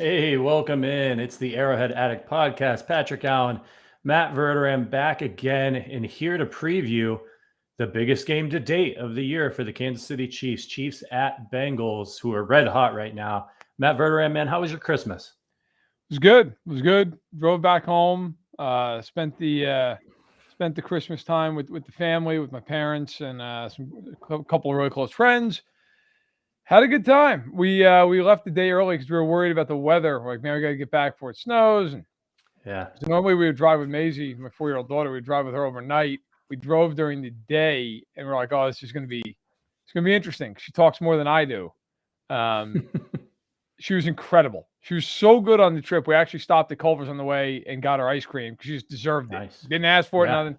Hey, welcome in. It's the Arrowhead Addict podcast. Patrick Allen, Matt Verderame back again and here to preview the biggest game to date of the year for the Kansas City Chiefs. Chiefs at Bengals, who are red hot right now. Matt Verderame, man, how was your Christmas? It was good. It was good. Drove back home. Spent the Christmas time with the family, with my parents, and a couple of really close friends. Had a good time. We left the day early because we were worried about the weather. We're like, man, we got to get back before it snows. And Yeah. so normally we would drive with Maisie, my 4-year-old daughter. We'd drive with her overnight. We drove during the day, and we're like, oh, this is going to be interesting. She talks more than I do. She was incredible. She was so good on the trip. We actually stopped at Culver's on the way and got her ice cream because she just deserved it. Nice. Didn't ask for it, nothing.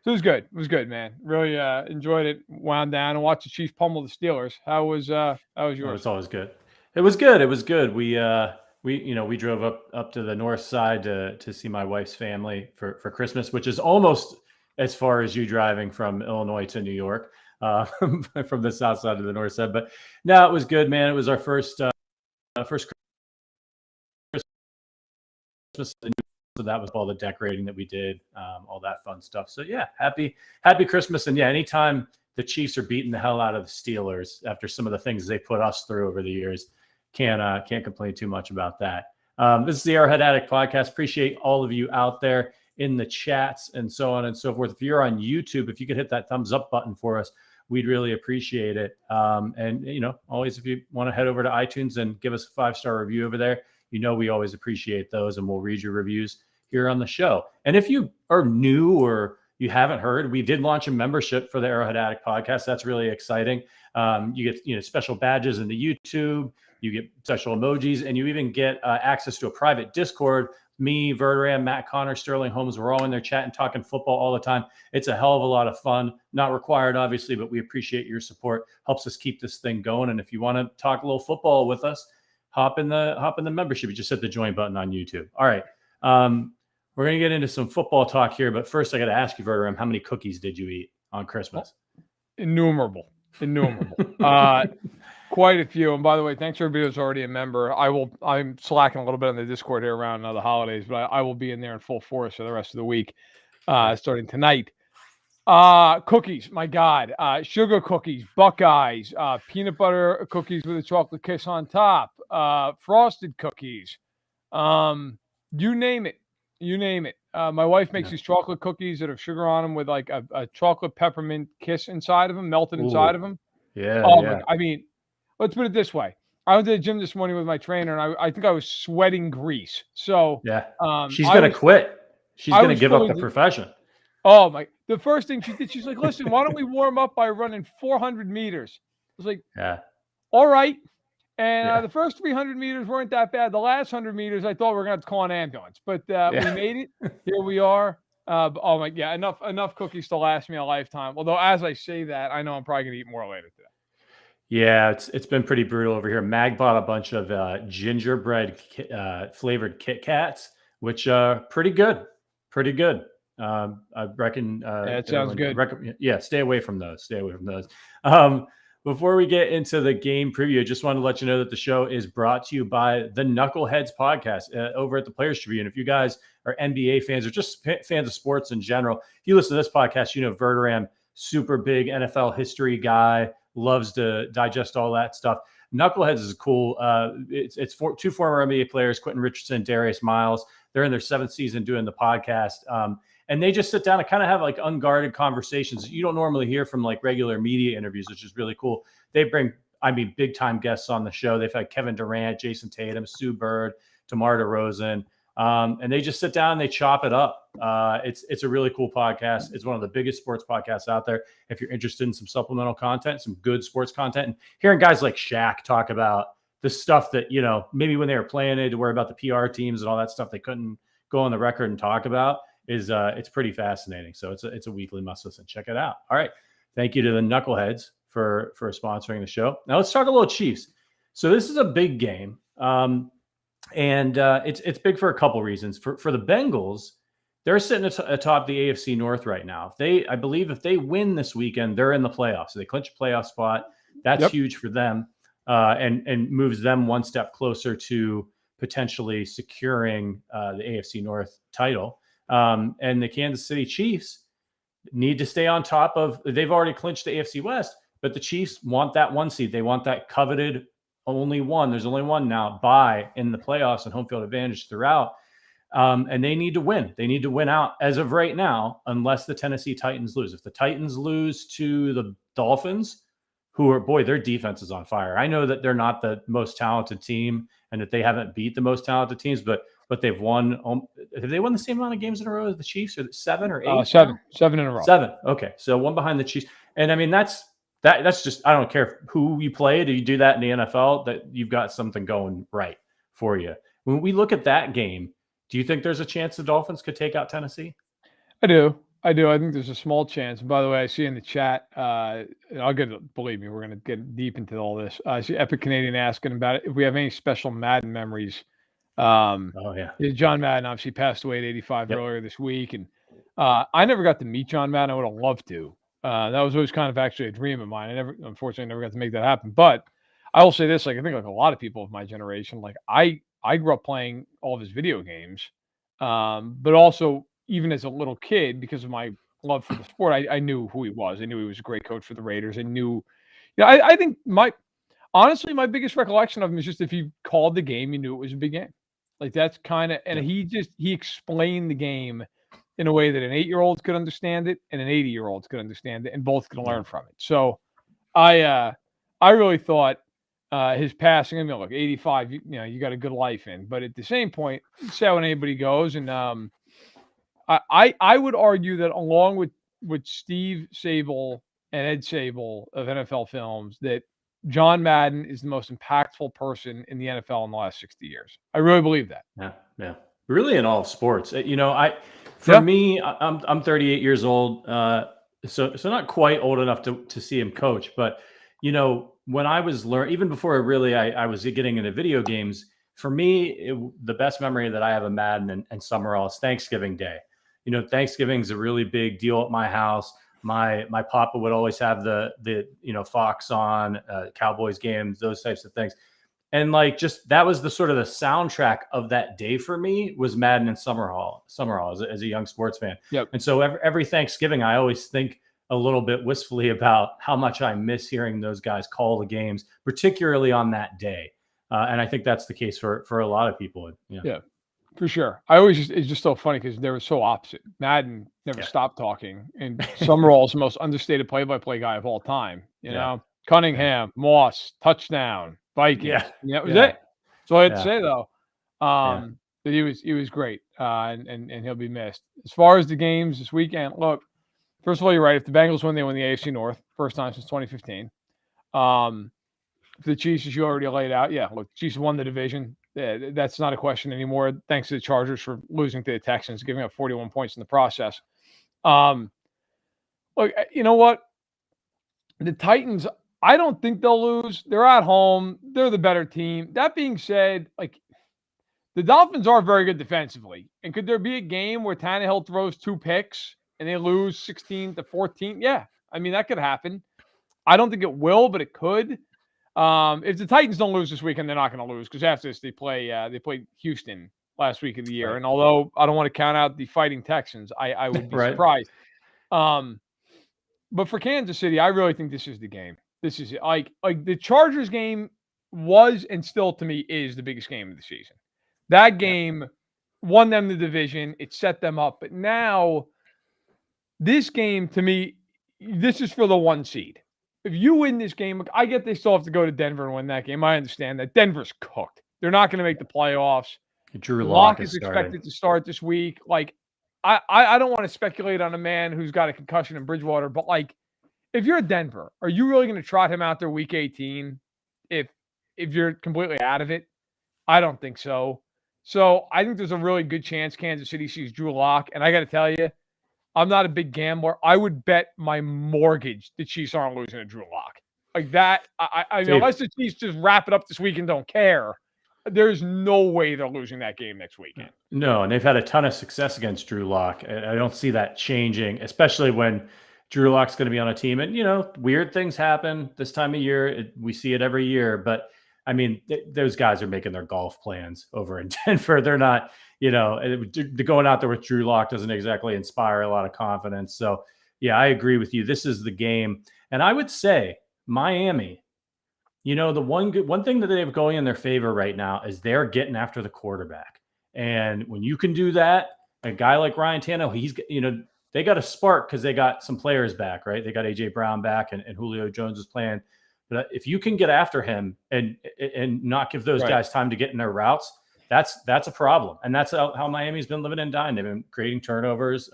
So it was good. It was good, man. Really enjoyed it. Wound down and watched the Chiefs pummel the Steelers. How was yours? It's always good. It was good. It was good. We drove up to the north side to see my wife's family for Christmas, which is almost as far as you driving from Illinois to New York, from the south side to the north side. But no, it was good, man. It was our first Christmas, so that was all the decorating that we did, all that fun stuff. So yeah, happy Christmas. And yeah, anytime the Chiefs are beating the hell out of the Steelers after some of the things they put us through over the years, can't complain too much about that. This is the Arrowhead Addict podcast. Appreciate all of you out there in the chats and so on and so forth. If you're on YouTube, if you could hit that thumbs up button for us, we'd really appreciate it. And always, if you want to head over to iTunes and give us a 5-star review over there, we always appreciate those, and we'll read your reviews here on the show. And if you are new or you haven't heard, we did launch a membership for the Arrowhead Addict podcast. That's really exciting. You get special badges in the YouTube, you get special emojis, and you even get access to a private Discord. Me, Verderame, Matt Connor, Sterling Holmes, we're all in there chatting, talking football all the time. It's a hell of a lot of fun. Not required, obviously, but we appreciate your support. Helps us keep this thing going. And if you want to talk a little football with us, hop in the membership. You just hit the join button on YouTube. All right. We're going to get into some football talk here, but first I got to ask you, Verderame, how many cookies did you eat on Christmas? Innumerable. Quite a few. And by the way, thanks for everybody who's already a member. I'm slacking a little bit on the Discord here around the holidays, but I will be in there in full force for the rest of the week, starting tonight. Cookies, my God. Sugar cookies, Buckeyes, peanut butter cookies with a chocolate kiss on top, frosted cookies. You name it. My wife makes these chocolate cookies that have sugar on them with like a chocolate peppermint kiss inside of them, melted inside of them. Yeah. I mean, let's put it this way. I went to the gym this morning with my trainer, and I think I was sweating grease. So yeah, she's going to quit. She's going to give up the profession. Oh, the first thing she did, she's like, listen, why don't we warm up by running 400 meters? I was like, yeah, all right. And the first 300 meters weren't that bad. The last 100 meters, I thought we were going to have to call an ambulance. But we made it. Here we are. Enough cookies to last me a lifetime. Although, as I say that, I know I'm probably going to eat more later today. Yeah, it's been pretty brutal over here. Mag bought a bunch of gingerbread flavored Kit Kats, which are pretty good. I reckon. It sounds good. Stay away from those. Before we get into the game preview, I just wanted to let you know that the show is brought to you by the Knuckleheads podcast over at the Players Tribune. If you guys are NBA fans or just fans of sports in general, if you listen to this podcast, Verderame, super big NFL history guy, loves to digest all that stuff. Knuckleheads is cool. It's two former NBA players, Quentin Richardson and Darius Miles. They're in their 7th season doing the podcast. And they just sit down and kind of have like unguarded conversations you don't normally hear from like regular media interviews, which is really cool. They bring, big time guests on the show. They've had Kevin Durant, Jason Tatum, Sue Bird, DeMar DeRozan. And they just sit down and they chop it up. It's a really cool podcast. It's one of the biggest sports podcasts out there. If you're interested in some supplemental content, some good sports content, and hearing guys like Shaq talk about the stuff that, maybe when they were playing it to worry about the PR teams and all that stuff they couldn't go on the record and talk about is it's pretty fascinating. So it's a weekly must listen. Check it out. All right. Thank you to the Knuckleheads for sponsoring the show. Now let's talk a little Chiefs. So this is a big game. And it's big for a couple reasons. For the Bengals, they're sitting atop the AFC North right now. I believe if they win this weekend, they're in the playoffs. So they clinch a playoff spot. That's huge for them, and moves them one step closer to potentially securing the AFC North title. And the Kansas City Chiefs need to stay on top of, they've already clinched the AFC West, but the Chiefs want that 1 seed. They want that coveted only one. There's only one now bye in the playoffs and home field advantage throughout. And they need to win. They need to win out as of right now, unless the Tennessee Titans lose. If the Titans lose to the Dolphins, who are, boy, their defense is on fire. I know that they're not the most talented team and that they haven't beat the most talented teams, but they've won. Have they won the same amount of games in a row as the Chiefs? Or 7 or 8? Seven in a row. 7. Okay, so one behind the Chiefs. And I mean, that's just, I don't care who you play. Do you do that in the NFL? That you've got something going right for you. When we look at that game, do you think there's a chance the Dolphins could take out Tennessee? I do. I think there's a small chance. And by the way, I see in the chat, believe me, we're going to get deep into all this. I see Epic Canadian asking about it, if we have any special Madden memories. Oh, yeah. John Madden obviously passed away at 85 earlier this week. And I never got to meet John Madden. I would have loved to. That was always kind of actually a dream of mine. Unfortunately, never got to make that happen. But I will say this, I think like a lot of people of my generation, I grew up playing all of his video games, but also even as a little kid, because of my love for the sport, I knew who he was. I knew he was a great coach for the Raiders. I knew, I think honestly, my biggest recollection of him is just if he called the game, you knew it was a big game. Like that's kind of, and he explained the game in a way that an 8-year-old could understand it and an 80-year-old could understand it, and both could learn from it. So I really thought his passing, I mean, look, 85, you got a good life in, but at the same point, see how anybody goes. And I would argue that along with Steve Sable and Ed Sable of NFL Films, that John Madden is the most impactful person in the NFL in the last 60 years. I really believe that. Yeah. Really in all sports. For me, I'm 38 years old, so not quite old enough to see him coach, but when I was even before I was getting into video games, for me, the best memory that I have of Madden and Summerall is Thanksgiving Day. Thanksgiving is a really big deal at my house. My papa would always have the Fox on, Cowboys games, those types of things. And that was the sort of the soundtrack of that day for me, was Madden and Summerall as a young sports fan. Yep. And so every Thanksgiving, I always think a little bit wistfully about how much I miss hearing those guys call the games, particularly on that day. And I think that's the case for a lot of people. Yeah, for sure. It's just so funny because they were so opposite. Madden never stopped talking, and Summerall's the most understated play-by-play guy of all time. You know, Cunningham, Moss, touchdown, Vikings. That was it. So I had to say though, that he was great, and he'll be missed. As far as the games this weekend, look. First of all, you're right. If the Bengals win, they win the AFC North. First time since 2015. For the Chiefs, as you already laid out, look, the Chiefs won the division. That's not a question anymore. Thanks to the Chargers for losing to the Texans, giving up 41 points in the process. Look, you know what? The Titans, I don't think they'll lose. They're at home. They're the better team. That being said, the Dolphins are very good defensively. And could there be a game where Tannehill throws 2 picks and they lose 16-14? Yeah. I mean, that could happen. I don't think it will, but it could. If the Titans don't lose this weekend, they're not going to lose, because after this, they played Houston last week of the year. Right. And although I don't want to count out the Fighting Texans, I would be surprised. But for Kansas City, I really think this is the game. This is like the Chargers game was, and still to me is, the biggest game of the season. That game won them the division. It set them up. But now, this game, to me, this is for the 1 seed. If you win this game, I get they still have to go to Denver and win that game. I understand that. Denver's cooked. They're not going to make the playoffs. Drew Lock is expected to start this week. I don't want to speculate on a man who's got a concussion in Bridgewater, but if you're Denver, are you really going to trot him out there week 18 if you're completely out of it? I don't think so. So I think there's a really good chance Kansas City sees Drew Lock. And I got to tell you, I'm not a big gambler. I would bet my mortgage the Chiefs aren't losing to Drew Lock. Like that, I mean, unless the Chiefs just wrap it up this week and don't care, there's no way they're losing that game next weekend. No, and they've had a ton of success against Drew Lock. I don't see that changing, especially when Drew Lock's going to be on a team. And, weird things happen this time of year. We see it every year. But I mean, those guys are making their golf plans over in Denver. They're not, going out there with Drew Lock doesn't exactly inspire a lot of confidence. So, yeah, I agree with you. This is the game. And I would say Miami, the one thing that they have going in their favor right now is they're getting after the quarterback. And when you can do that, a guy like Ryan Tannehill, they got a spark because they got some players back, right? They got AJ Brown back and Julio Jones is playing. But if you can get after him and not give those guys time to get in their routes, that's a problem. And that's how Miami's been living and dying. They've been creating turnovers.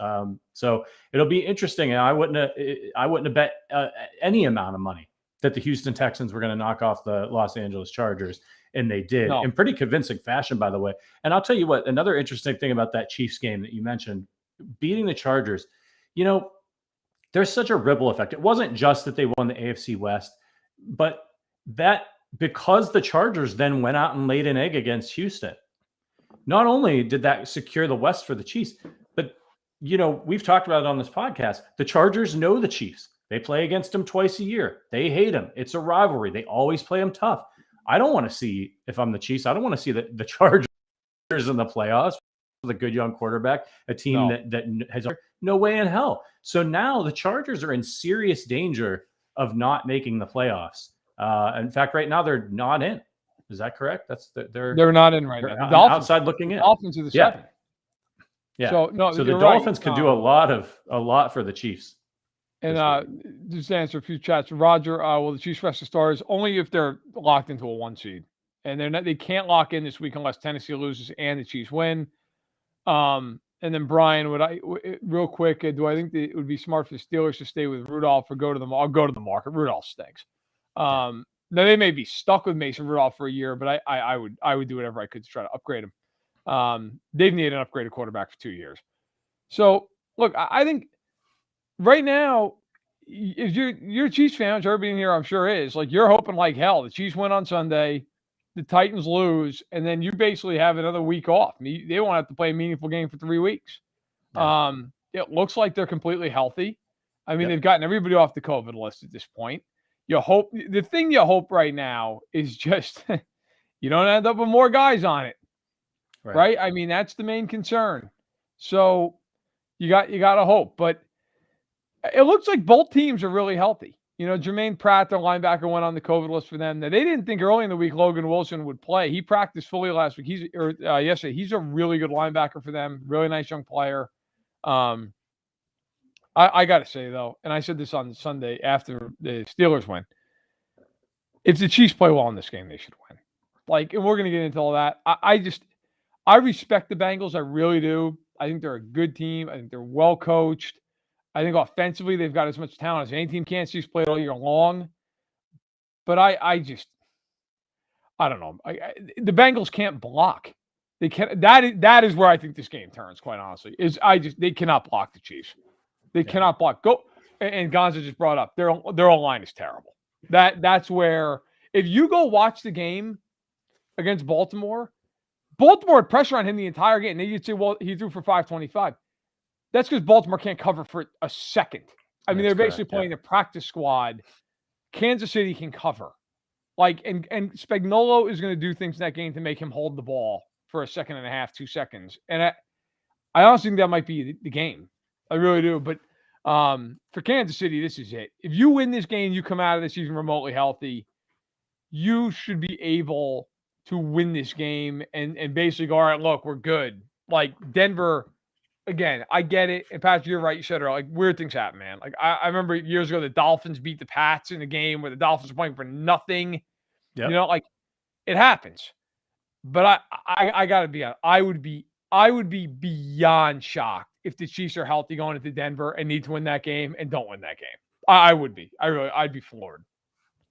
So it'll be interesting. And I wouldn't have bet any amount of money that the Houston Texans were going to knock off the Los Angeles Chargers. And they did in pretty convincing fashion, by the way. And I'll tell you what, another interesting thing about that Chiefs game that you mentioned, beating the Chargers, there's such a ripple effect. It wasn't just that they won the AFC West, but that because the Chargers then went out and laid an egg against Houston, not only did that secure the West for the Chiefs, but, we've talked about it on this podcast. The Chargers know the Chiefs. They play against them twice a year. They hate them. It's a rivalry. They always play them tough. I don't want to see, if I'm the Chiefs, I don't want to see the Chargers in the playoffs with a good young quarterback, a team that has no way in hell. So now the Chargers are in serious danger of not making the playoffs. In fact, right now they're not in. Is that correct? They're not in right now. The Dolphins, outside looking in. Dolphins are the second. Yeah. So the Dolphins could do a lot for the Chiefs. And just to answer a few chats, Roger, will the Chiefs rest the stars only if they're locked into a 1 seed, and they can't lock in this week unless Tennessee loses and the Chiefs win. And then Brian, real quick, do I think that it would be smart for the Steelers to stay with Rudolph or go to the market? Rudolph stinks. Now they may be stuck with Mason Rudolph for a year, but I would do whatever I could to try to upgrade him. They've needed an upgraded quarterback for 2 years. So look, I think right now, if you're a Chiefs fan, which everybody in here I'm sure is, like, you're hoping like hell the Chiefs win on Sunday, the Titans lose, and then you basically have another week off. They won't have to play a meaningful game for 3 weeks. Yeah. It looks like they're completely healthy. I mean, They've gotten everybody off the COVID list at this point. The thing you hope right now is just you don't end up with more guys on it, right? I mean, that's the main concern. So you got to hope, but it looks like both teams are really healthy. Jermaine Pratt, their linebacker, went on the COVID list for them. Now, they didn't think early in the week Logan Wilson would play. He practiced fully last week. Yesterday. He's a really good linebacker for them. Really nice young player. I got to say, though, and I said this on Sunday after the Steelers win, if the Chiefs play well in this game, they should win. And we're going to get into all that. I respect the Bengals. I really do. I think they're a good team. I think they're well coached. I think offensively they've got as much talent as any team can. Chiefs played all year long. But I don't know. The Bengals can't block. They can't. That is where I think this game turns, quite honestly. They cannot block the Chiefs. They cannot block. And Gonza just brought up their own line is terrible. That's where, if you go watch the game against Baltimore had pressure on him the entire game. And then you'd say, well, he threw for 525. That's because Baltimore can't cover for a second. I mean, they're basically playing the practice squad. Kansas City can cover. And Spagnuolo is going to do things in that game to make him hold the ball for a second and a half, 2 seconds. And I honestly think that might be the game. I really do. But for Kansas City, this is it. If you win this game, you come out of this season remotely healthy, you should be able to win this game and basically go, all right, look, we're good. Denver, again, I get it. And Patrick, you're right. You said it. Weird things happen, man. I remember years ago, the Dolphins beat the Pats in a game where the Dolphins were playing for nothing. Yep. It happens. But I gotta be honest. I would be beyond shocked if the Chiefs are healthy going into Denver and need to win that game and don't win that game. I would be. I'd be floored.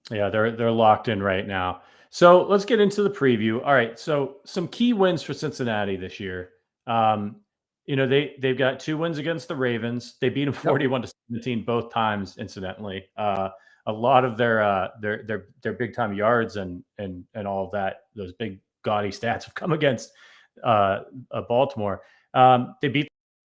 Yeah, they're locked in right now. So let's get into the preview. All right. So some key wins for Cincinnati this year. They've got 2 wins against the Ravens. They beat them 41-17 both times, incidentally. A lot of their big time yards and all of that, those big gaudy stats have come against Baltimore. They beat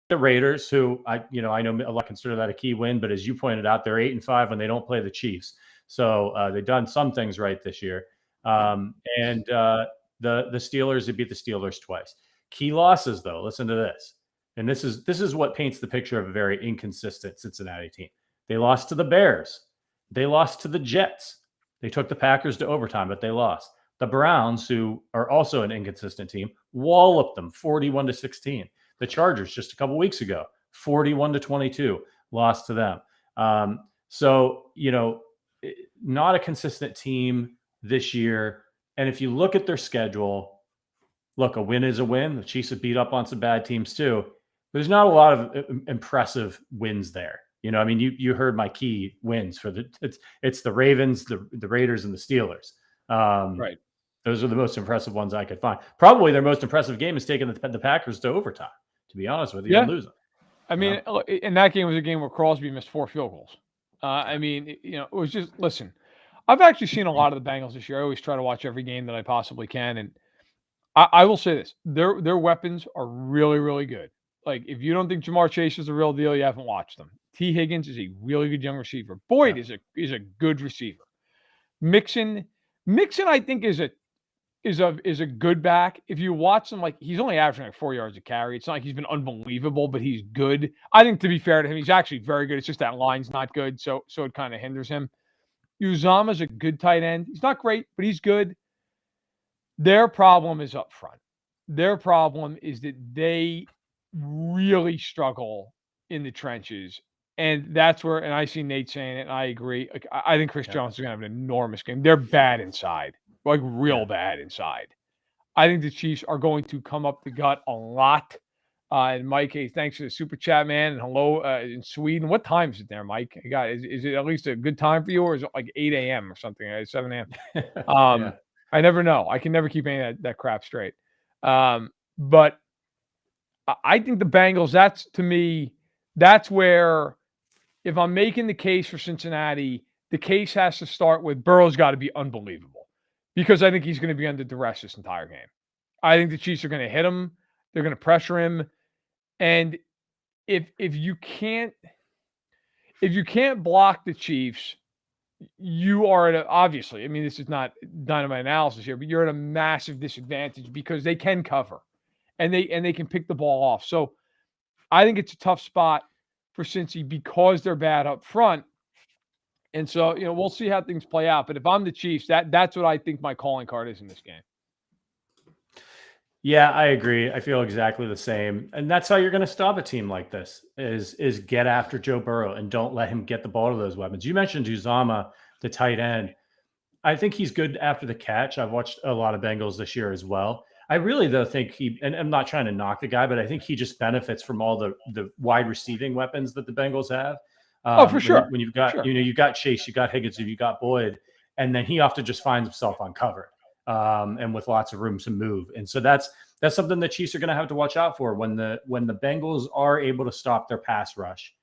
the Raiders, who I know a lot consider that a key win, but as you pointed out, they're 8-5 when they don't play the Chiefs. So they've done some things right this year. The Steelers, they beat the Steelers twice. Key losses, though. Listen to this. And this is what paints the picture of a very inconsistent Cincinnati team. They lost to the Bears. They lost to the Jets. They took the Packers to overtime, but they lost. The Browns, who are also an inconsistent team, walloped them 41-16. The Chargers just a couple weeks ago, 41-22, lost to them. So, not a consistent team this year. And if you look at their schedule, look, a win is a win. The Chiefs have beat up on some bad teams too. There's not a lot of impressive wins there. You heard my key wins for it's the Ravens, the Raiders, and the Steelers. Right. Those are the most impressive ones I could find. Probably their most impressive game is taking the Packers to overtime, to be honest with you, and losing. I mean, and that game was a game where Crosby missed 4 field goals. It was just, listen, I've actually seen a lot of the Bengals this year. I always try to watch every game that I possibly can. And I will say this, their weapons are really, really good. Like, if you don't think Jamar Chase is the real deal, you haven't watched them. T. Higgins is a really good young receiver. Boyd is a good receiver. Mixon, I think is a good back. If you watch him, like, he's only averaging like 4 yards a carry. It's not like he's been unbelievable, but he's good. I think, to be fair to him, he's actually very good. It's just that line's not good, so it kind of hinders him. Uzama's a good tight end. He's not great, but he's good. Their problem is up front. Their problem is that they really struggle in the trenches. And that's where, and I see Nate saying it, and I agree. Like, I think Chris Jones is going to have an enormous game. They're bad inside, like real bad inside. I think the Chiefs are going to come up the gut a lot. And Mike, hey, thanks for the super chat, man. And hello in Sweden. What time is it there, Mike? Is it at least a good time for you, or is it like 8 a.m. or something? 7 a.m. I never know. I can never keep any of that crap straight. But I think the Bengals, that's where, if I'm making the case for Cincinnati, the case has to start with Burrow's got to be unbelievable, because I think he's going to be under duress this entire game. I think the Chiefs are going to hit him. They're going to pressure him. And if you can't block the Chiefs, you are obviously, I mean, this is not dynamite analysis here, but you're at a massive disadvantage because they can cover and they can pick the ball off. So I think it's a tough spot for Cincy because they're bad up front. And so, we'll see how things play out. But if I'm the Chiefs, that's what I think my calling card is in this game. Yeah, I agree. I feel exactly the same. And that's how you're going to stop a team like this is get after Joe Burrow and don't let him get the ball to those weapons. You mentioned Uzama, the tight end. I think he's good after the catch. I've watched a lot of Bengals this year as well. I really, though, think and I'm not trying to knock the guy, but I think he just benefits from all the wide receiving weapons that the Bengals have. For sure. When you've got, you've got Chase, you've got Higgins, you've got Boyd, and then he often just finds himself uncovered. And with lots of room to move. And so that's something the Chiefs are going to have to watch out for when the Bengals are able to stop their pass rush.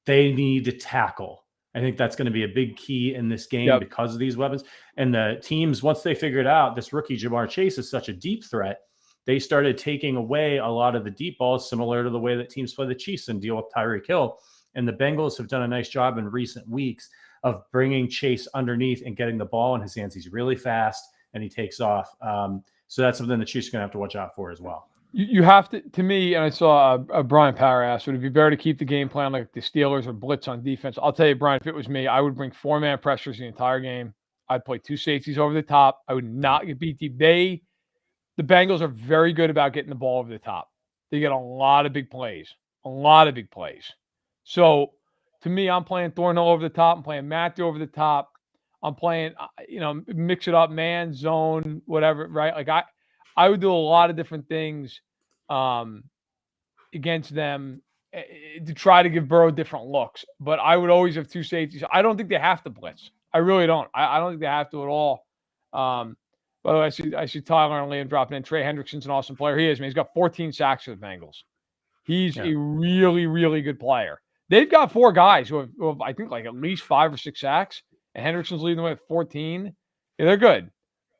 They need to tackle. I think that's going to be a big key in this game because of these weapons. And the teams, once they figured out this rookie Jamar Chase is such a deep threat, they started taking away a lot of the deep balls, similar to the way that teams play the Chiefs and deal with Tyreek Hill. And the Bengals have done a nice job in recent weeks of bringing Chase underneath and getting the ball in his hands. He's really fast and he takes off. So that's something the Chiefs are going to have to watch out for as well. You have to me, and I saw Brian Power ask, would it be better to keep the game plan like the Steelers or blitz on defense? I'll tell you, Brian, if it was me, I would bring 4-man pressures the entire game. I'd play 2 safeties over the top. I would not get beat deep. The Bengals are very good about getting the ball over the top. They get a lot of big plays. So, to me, I'm playing Thornhill over the top. I'm playing Matthew over the top. I'm playing, mix it up, man, zone, whatever, right? Like, I would do a lot of different things against them to try to give Burrow different looks. But I would always have 2 safeties. I don't think they have to blitz. I really don't. I don't think they have to at all. By the way, I see Tyler and Liam dropping in. Trey Hendrickson's an awesome player. He is, man. He's got 14 sacks for the Bengals. He's a really, really good player. They've got 4 guys who have, I think, like at least 5 or 6 sacks. And Hendrickson's leading the way at 14. Yeah, they're good.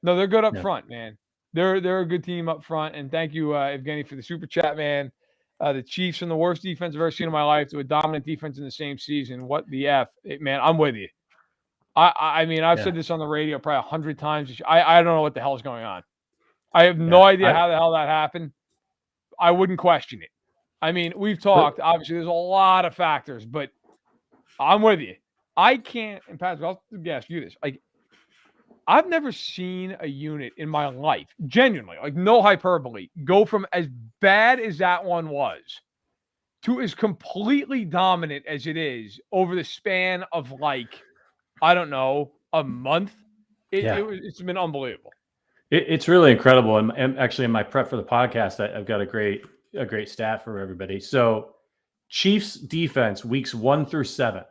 No, they're good up front, man. They're a good team up front. And thank you, Evgeny, for the super chat, man. The Chiefs are the worst defense I've ever seen in my life to a dominant defense in the same season. What the F? Man, I'm with you. I mean, I've said this on the radio probably 100 times. I don't know what the hell is going on. I have no idea how the hell that happened. I wouldn't question it. I mean, we've talked. Obviously, there's a lot of factors, but I'm with you. I can't, and Patrick, I'll ask you this. Like, I've never seen a unit in my life, genuinely, like no hyperbole, go from as bad as that one was to as completely dominant as it is over the span of like, I don't know, a month. It's been unbelievable. It's really incredible. And actually, in my prep for the podcast, I've got a great stat for everybody. So Chiefs defense, weeks 1 through 7,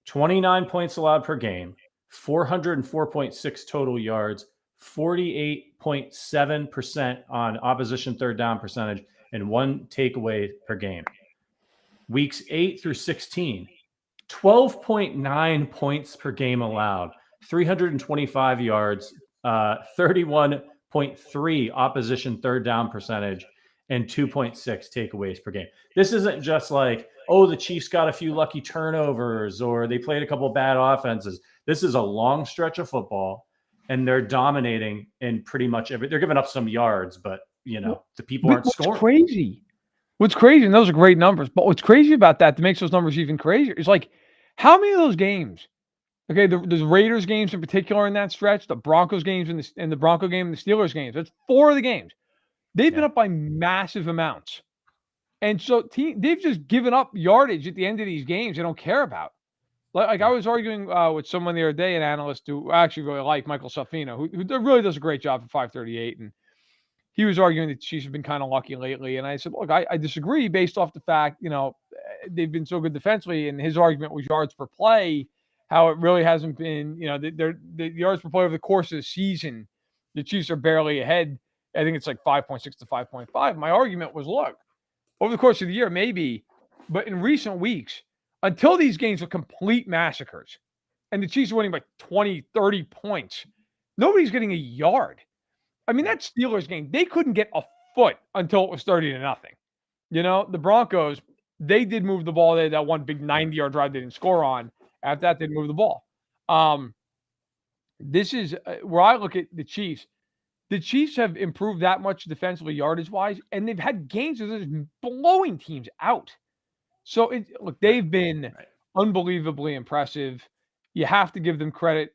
29 points allowed per game, 404.6 total yards, 48.7% on opposition third down percentage, and 1 takeaway per game. Weeks 8 through 16, 12.9 points per game allowed, 325 yards, 31.3 opposition third down percentage, and 2.6 takeaways per game. This isn't just like, oh, the Chiefs got a few lucky turnovers or they played a couple of bad offenses. This is a long stretch of football, and they're dominating in pretty much they're giving up some yards, but the people aren't scoring. What's crazy, and those are great numbers, but what's crazy about that makes those numbers even crazier is like, how many of those games? Okay, the Raiders games in particular in that stretch, the Broncos games and the Bronco game and the Steelers games. That's 4 of the games. They've been up by massive amounts. And so they've just given up yardage at the end of these games they don't care about. Like I was arguing with someone the other day, an analyst who I actually really like, Michael Salfino, who really does a great job at 538. And he was arguing that the Chiefs have been kind of lucky lately. And I said, look, I disagree based off the fact, they've been so good defensively. And his argument was yards per play, how it really hasn't been, the yards per play over the course of the season, the Chiefs are barely ahead. I think it's like 5.6 to 5.5. My argument was, look, over the course of the year, maybe, but in recent weeks, until these games were complete massacres, and the Chiefs are winning by 20, 30 points, nobody's getting a yard. I mean, that Steelers game, they couldn't get a foot until it was 30-0. The Broncos, they did move the ball. They had that one big 90-yard drive they didn't score on. After that, they moved the ball. This is where I look at the Chiefs. The Chiefs have improved that much defensively, yardage-wise, and they've had games where they're blowing teams out. So, look, they've been unbelievably impressive. You have to give them credit.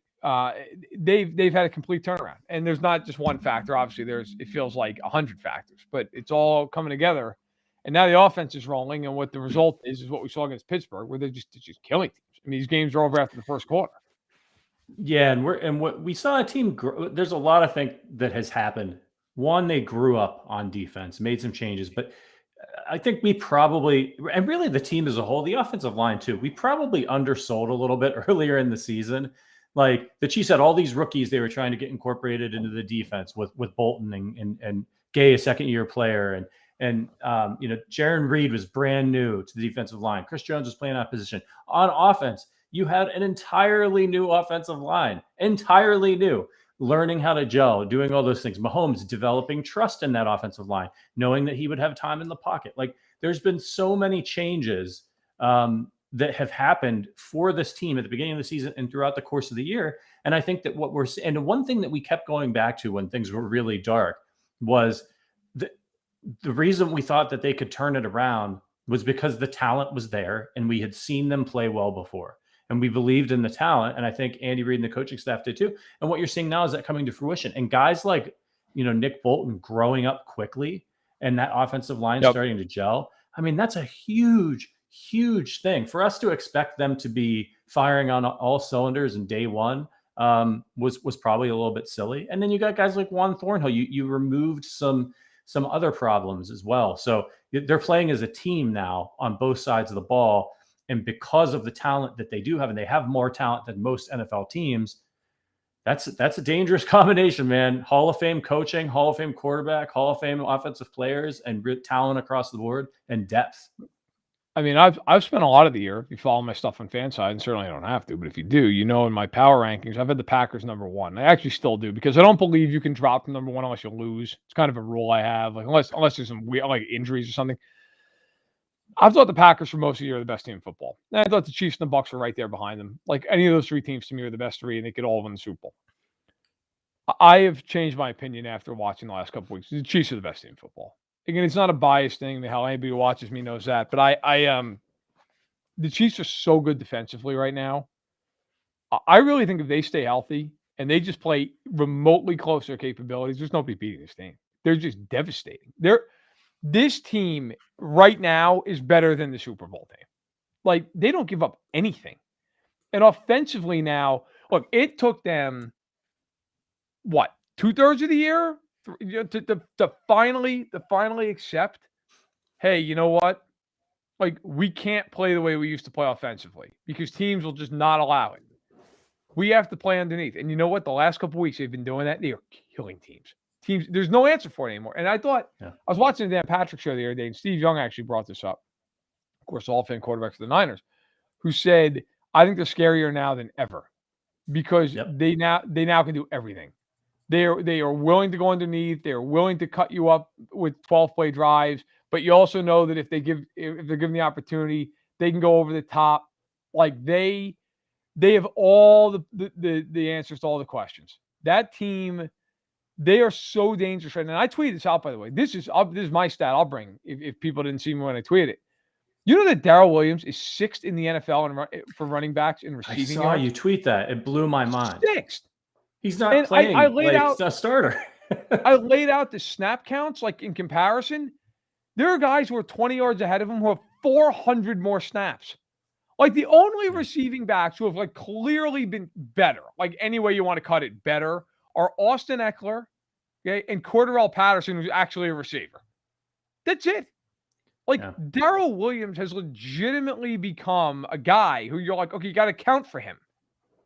They've had a complete turnaround, and there's not just one factor. Obviously, it feels like 100 factors, but it's all coming together. And now the offense is rolling, and what the result is what we saw against Pittsburgh, where they're just killing teams. I mean, these games are over after the first quarter. Yeah, and what we saw a team grow. There's a lot of things that has happened. One, they grew up on defense, made some changes, but I think we probably, and really the team as a whole, the offensive line too, we probably undersold a little bit earlier in the season. Like the Chiefs had all these rookies they were trying to get incorporated into the defense with Bolton and Gay, a second-year player, and Jaron Reed was brand new to the defensive line. Chris Jones was playing out of position. On offense, you had an entirely new offensive line, entirely new, learning how to gel, doing all those things. Mahomes developing trust in that offensive line, knowing that he would have time in the pocket. Like there's been so many changes that have happened for this team at the beginning of the season and throughout the course of the year. And I think that and one thing that we kept going back to when things were really dark was the reason we thought that they could turn it around was because the talent was there and we had seen them play well before. And we believed in the talent. And I think Andy Reid and the coaching staff did too. And what you're seeing now is that coming to fruition. And guys like, Nick Bolton growing up quickly and that offensive line starting to gel. I mean, that's a huge, huge thing. For us to expect them to be firing on all cylinders in day one was probably a little bit silly. And then you got guys like Juan Thornhill. You removed some other problems as well. So they're playing as a team now on both sides of the ball. And because of the talent that they do have, and they have more talent than most NFL teams, that's a dangerous combination, man. Hall of Fame coaching, Hall of Fame quarterback, Hall of Fame offensive players, and talent across the board and depth. I mean, I've spent a lot of the year, if you follow my stuff on Fanside, and certainly I don't have to, but if you do, in my power rankings, I've had the Packers number 1. I actually still do, because I don't believe you can drop from number 1 unless you lose. It's kind of a rule I have, like unless there's some weird, like injuries or something. I thought the Packers for most of the year were the best team in football. And I thought the Chiefs and the Bucs were right there behind them. Like any of those three teams to me were the best three, and they could all win the Super Bowl. I have changed my opinion after watching the last couple of weeks. The Chiefs are the best team in football. Again, it's not a biased thing. Hell, anybody who watches me knows that. But the Chiefs are so good defensively right now. I really think if they stay healthy and they just play remotely close to their capabilities, there's nobody beating this team. They're just devastating. This team right now is better than the Super Bowl team. Like, they don't give up anything. And offensively now, look, it took them, what, 2/3 of the year to finally accept, hey, you know what? Like, we can't play the way we used to play offensively because teams will just not allow it. We have to play underneath. And you know what? The last couple of weeks, they've been doing that. They are killing teams. There's no answer for it anymore. And I thought, I was watching the Dan Patrick show the other day, and Steve Young actually brought this up. Of course, Hall of Fame quarterback for the Niners, who said, I think they're scarier now than ever because they now can do everything. They are willing to go underneath. They are willing to cut you up with 12-play drives. But you also know that if they're given the opportunity, they can go over the top. Like they have all the answers to all the questions. That team, they are so dangerous right now. And I tweeted this out, by the way. This is my stat I'll bring if people didn't see me when I tweeted it. You know that Darrell Williams is 6th in the NFL for running backs in receiving yards? I saw you tweet that. It blew my mind. 6th. He's not playing a starter. I laid out the snap counts, like in comparison. There are guys who are 20 yards ahead of him who have 400 more snaps. Like the only receiving backs who have like clearly been better, like any way you want to cut it, better, are Austin Eckler, okay, and Cordarrelle Patterson, who's actually a receiver. That's it. Like Darrell Williams has legitimately become a guy who you're like, okay, you got to count for him.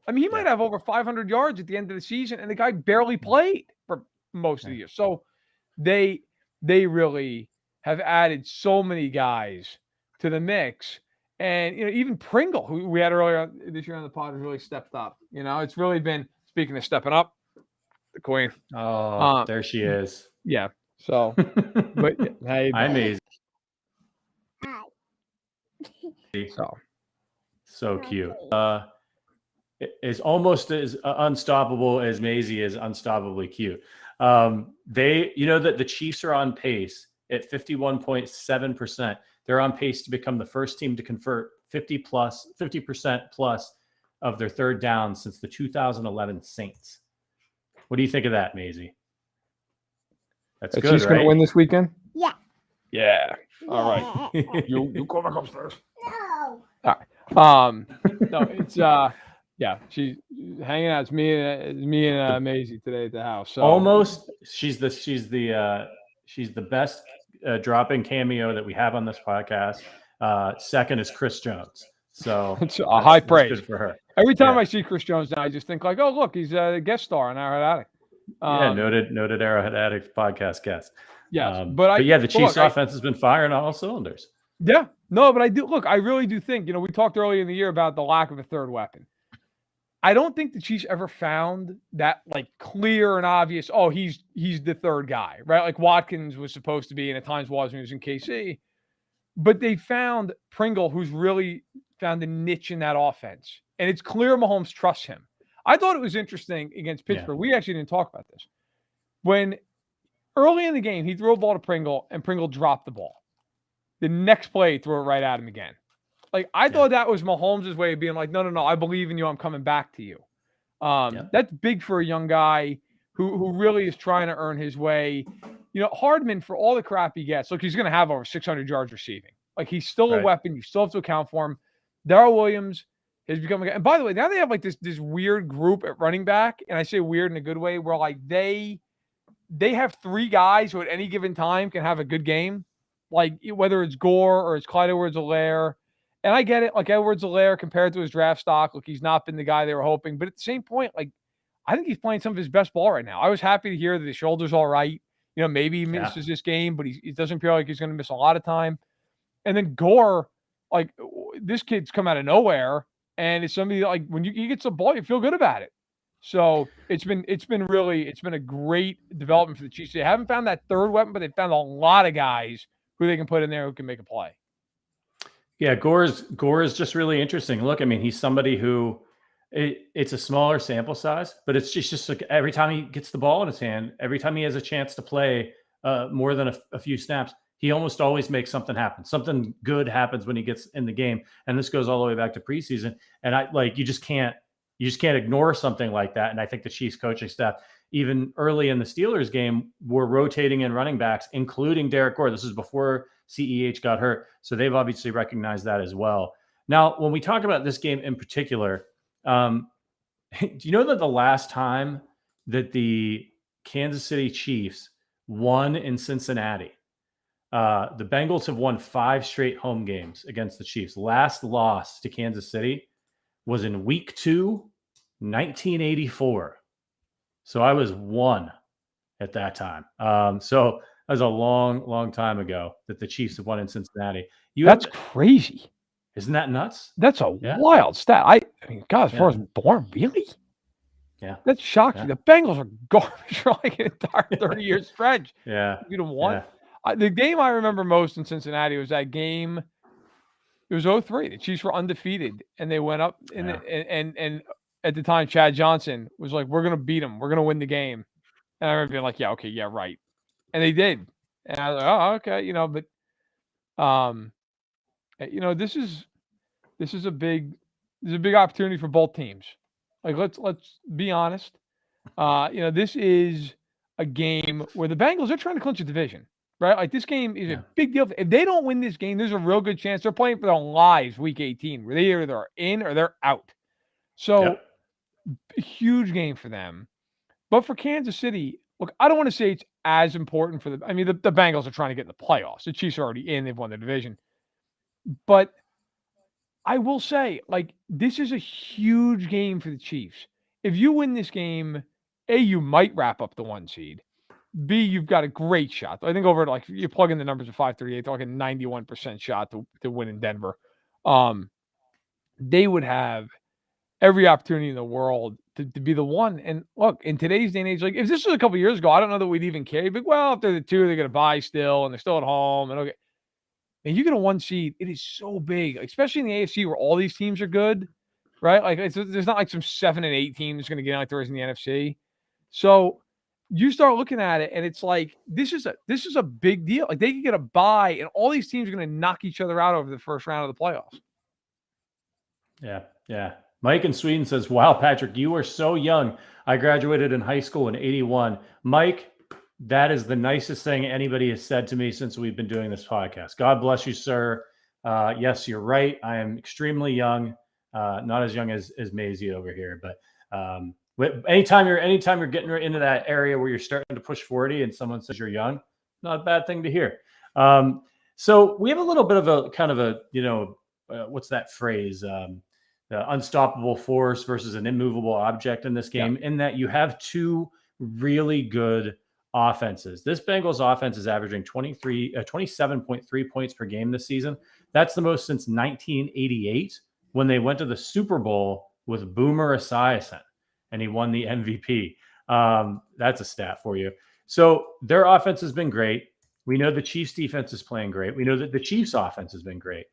I mean, he might have over 500 yards at the end of the season, and the guy barely played for most of the year. So they really have added so many guys to the mix. And, you know, even Pringle, who we had earlier this year on the pod, has really stepped up. You know, it's really been, speaking of stepping up, the queen. Oh, there she is. Yeah. So, but hey, I'm amazing. So cute. Is almost as unstoppable as Maisie is unstoppably cute. You know that the Chiefs are on pace at 51.7%. They're on pace to become the first team to convert 50% plus of their third down since the 2011 Saints. What do you think of that, Maisie? That's good, Chiefs going to win this weekend? Yeah. Yeah. All right. You go back upstairs. No. All right. No, it's she's hanging out. It's me and Maisie today at the house. So almost, she's the best drop-in cameo that we have on this podcast. Second is Chris Jones. So it's a high praise good for her. Every time I see Chris Jones now, I just think like, oh look, he's a guest star on Arrowhead Addict. Noted Arrowhead Addict podcast guest. Yes, but the Chiefs' offense has been firing on all cylinders. Yeah, no, but I really do think, you know, we talked earlier in the year about the lack of a third weapon. I don't think the Chiefs ever found that like clear and obvious, oh, he's the third guy, right? Like Watkins was supposed to be, and at times was when he was in KC. But they found Pringle, who's really found a niche in that offense. And it's clear Mahomes trusts him. I thought it was interesting against Pittsburgh. Yeah. We actually didn't talk about this. When early in the game, he threw a ball to Pringle, and Pringle dropped the ball. The next play, he threw it right at him again. Like, I thought that was Mahomes' way of being like, no, I believe in you. I'm coming back to you. That's big for a young guy who really is trying to earn his way. You know, Hardman, for all the crap he gets, look, he's going to have over 600 yards receiving. Like, he's still a weapon. You still have to account for him. Darrell Williams has become a guy. And by the way, now they have like this weird group at running back. And I say weird in a good way, where like they have three guys who at any given time can have a good game. Like, whether it's Gore or it's Clyde Edwards-Helaire. And I get it, like Edwards-Helaire compared to his draft stock, look, he's not been the guy they were hoping. But at the same point, like, I think he's playing some of his best ball right now. I was happy to hear that his shoulder's all right. You know, maybe he misses this game, but he doesn't appear like he's going to miss a lot of time. And then Gore, like, this kid's come out of nowhere, and it's somebody that, like, when he gets the ball, you feel good about it. So it's been a great development for the Chiefs. They haven't found that third weapon, but they've found a lot of guys who they can put in there who can make a play. Yeah, Gore is just really interesting. Look, I mean, he's somebody who it's a smaller sample size, but it's just like every time he gets the ball in his hand, every time he has a chance to play more than a few snaps, he almost always makes something happen. Something good happens when he gets in the game, and this goes all the way back to preseason. And you just can't ignore something like that. And I think the Chiefs coaching staff, even early in the Steelers game, were rotating in running backs, including Derek Gore. This is before CEH got hurt, so they've obviously recognized that as well. Now, when we talk about this game in particular, do you know that the last time that the Kansas City Chiefs won in Cincinnati, the Bengals have won 5 straight home games against the Chiefs. Last loss to Kansas City was in week 2, 1984. So I was 1 at that time. So that was a long, long time ago that the Chiefs have won in Cincinnati. That's crazy. Isn't that nuts? That's a wild stat. I mean, God, as far as born, really? Yeah. That shocks me. The Bengals are garbage for like an entire 30-year stretch. Yeah. You know what? The game I remember most in Cincinnati was that game. It was 03. The Chiefs were undefeated, and they went up and at the time, Chad Johnson was like, "We're gonna beat them. We're gonna win the game." And I remember being like, "Yeah, okay, yeah, right." And they did. And I was like, "Oh, okay," but this is a big opportunity for both teams. Like let's be honest. This is a game where the Bengals are trying to clinch a division, right? Like this game is a big deal. If they don't win this game, there's a real good chance they're playing for their lives week 18, where they either are in or they're out. So a huge game for them. But for Kansas City, look, I don't want to say it's as important for the Bengals are trying to get in the playoffs. The Chiefs are already in, they've won the division. But I will say, like, this is a huge game for the Chiefs. If you win this game, A, you might wrap up the 1 seed. B, you've got a great shot. I think over like you plug in the numbers of 538, they're like a 91% shot to win in Denver. They would have every opportunity in the world to be the one. And look, in today's day and age, like if this was a couple years ago, I don't know that we'd even care. But well, if they're the 2, they're going to buy still, and they're still at home, and okay. And you get a 1 seed, it is so big, especially in the AFC where all these teams are good, right? Like there's not like some 7 and 8 teams going to get out there in the NFC. So you start looking at it, and it's like this is a big deal. Like they could get a bye, and all these teams are going to knock each other out over the first round of the playoffs. Yeah. Mike in Sweden says, "Wow, Patrick, you are so young. I graduated in high school in 81. Mike, that is the nicest thing anybody has said to me since we've been doing this podcast. God bless you, sir. Yes, you're right. I am extremely young, not as young as Maisie over here, but anytime you're getting into that area where you're starting to push 40 and someone says you're young, not a bad thing to hear. So we have a little bit of a kind of a, what's that phrase? The unstoppable force versus an immovable object in this game, in that you have 2 really good offenses. This Bengals offense is averaging 27.3 points per game this season. That's the most since 1988 when they went to the Super Bowl with Boomer Esiason and he won the MVP. That's a stat for you. So their offense has been great. We know the Chiefs defense is playing great. We know that the Chiefs offense has been great.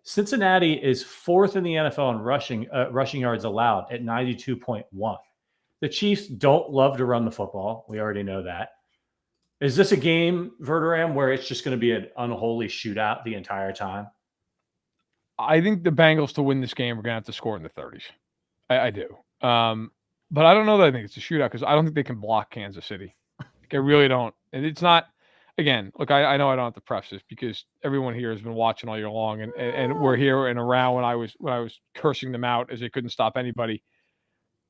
Cincinnati is 4th in the NFL in rushing yards allowed at 92.1. The Chiefs don't love to run the football. We already know that. Is this a game, Verderame, where it's just going to be an unholy shootout the entire time? I think the Bengals to win this game are going to have to score in the 30s. I do. But I don't know that I think it's a shootout because I don't think they can block Kansas City. Like, I really don't. And it's not. Again, look, I know I don't have to preface this because everyone here has been watching all year long, and we're here and around when I was cursing them out as they couldn't stop anybody.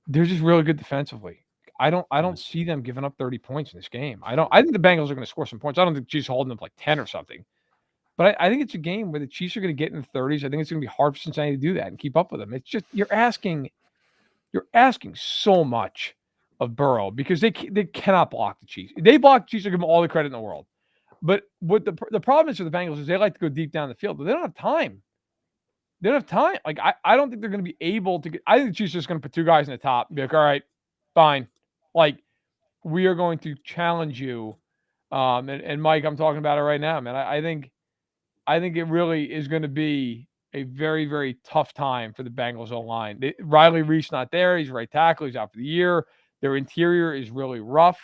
They're just really good defensively. I don't see them giving up 30 points in this game. I think the Bengals are going to score some points. I don't think the Chiefs are holding them like 10 or something. But I think it's a game where the Chiefs are going to get in the 30s. I think it's going to be hard for Cincinnati to do that and keep up with them. It's just you're asking so much of Burrow because they cannot block the Chiefs. If they block the Chiefs, I give them all the credit in the world. But what the problem is for the Bengals is they like to go deep down the field, but they don't have time. They don't have time. Like I don't think they're going to be able to get. I think the Chiefs are just going to put 2 guys in the top and be like, all right, fine. Like we are going to challenge you. And Mike, I'm talking about it right now, man. I think it really is going to be a very, very tough time for the Bengals O-line. Riley Reese not there. He's right tackle. He's out for the year. Their interior is really rough.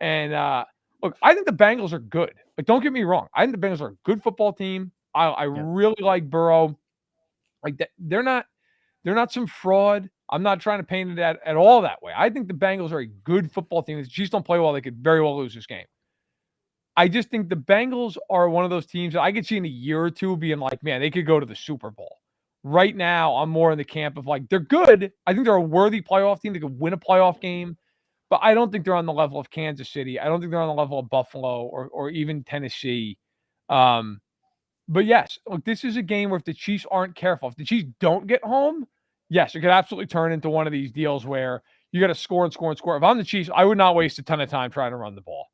And look, I think the Bengals are good. Like, don't get me wrong. I think the Bengals are a good football team. I really like Burrow. Like, they're not some fraud. I'm not trying to paint it at all that way. I think the Bengals are a good football team. If the Chiefs don't play well, they could very well lose this game. I just think the Bengals are one of those teams that I could see in a year or two being like, man, they could go to the Super Bowl. Right now, I'm more in the camp of like, they're good. I think they're a worthy playoff team. They could win a playoff game, but I don't think they're on the level of Kansas City. I don't think they're on the level of Buffalo or even Tennessee. But yes, look, this is a game where if the Chiefs aren't careful, if the Chiefs don't get home, yes, it could absolutely turn into one of these deals where you got to score and score and score. If I'm the Chiefs, I would not waste a ton of time trying to run the ball.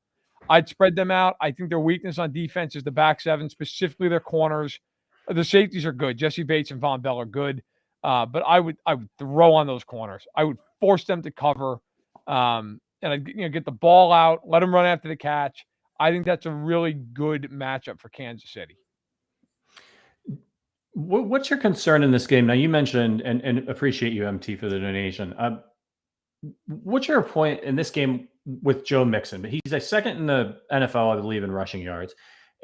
I'd spread them out. I think their weakness on defense is the back seven, specifically their corners. The safeties are good. Jesse Bates and Von Bell are good. But I would throw on those corners. I would force them to cover. And I'd get the ball out, let them run after the catch. I think that's a really good matchup for Kansas City. What's your concern in this game? Now, you mentioned, and appreciate you, MT, for the donation. What's your point in this game with Joe Mixon? He's a second in the NFL, I believe, in rushing yards,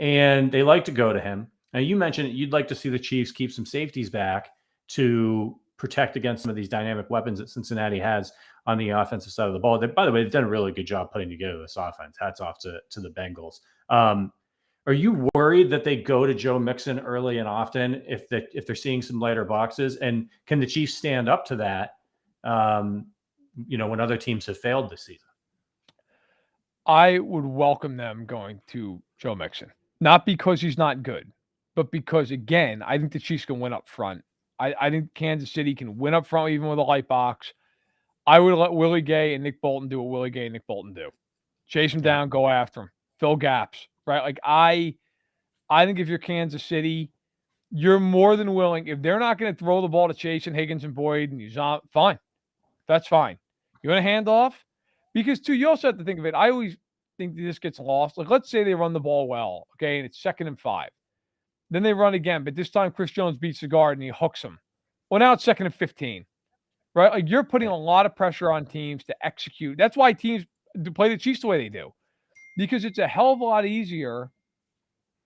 and they like to go to him. Now, you mentioned you'd like to see the Chiefs keep some safeties back to protect against some of these dynamic weapons that Cincinnati has on the offensive side of the ball. By the way, they've done a really good job putting together this offense. Hats off to the Bengals. Are you worried that they go to Joe Mixon early and often if they're seeing some lighter boxes? And can the Chiefs stand up to that, when other teams have failed this season? I would welcome them going to Joe Mixon. Not because he's not good, but because, again, I think the Chiefs can win up front. I think Kansas City can win up front even with a light box. I would let Willie Gay and Nick Bolton do what Willie Gay and Nick Bolton do. Chase him down, go after him, fill gaps, right? Like, I think if you're Kansas City, you're more than willing. If they're not going to throw the ball to Chase and Higgins and Boyd and Uzomah, fine. That's fine. You want to hand off? Because, too, you also have to think of it. I always think this gets lost. Like, let's say they run the ball well, okay, and it's 2nd and 5. Then they run again, but this time Chris Jones beats the guard and he hooks him. Well, now it's 2nd and 15, right? Like, you're putting a lot of pressure on teams to execute. That's why teams play the Chiefs the way they do, because it's a hell of a lot easier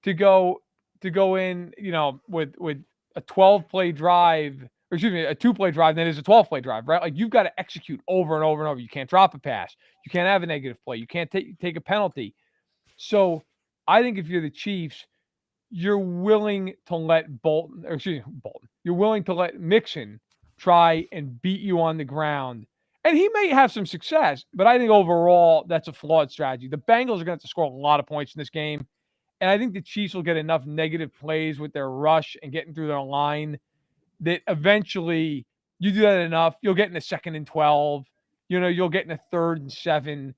to go in, with a 12-play drive, or excuse me, a 2-play drive than it is a 12-play drive, right? Like, you've got to execute over and over and over. You can't drop a pass. You can't have a negative play. You can't take a penalty. So I think if you're the Chiefs, you're willing to let you're willing to let Mixon try and beat you on the ground. And he may have some success, but I think overall that's a flawed strategy. The Bengals are going to have to score a lot of points in this game. And I think the Chiefs will get enough negative plays with their rush and getting through their line that eventually you do that enough, you'll get in a 2nd and 12, you'll get in a 3rd and 7.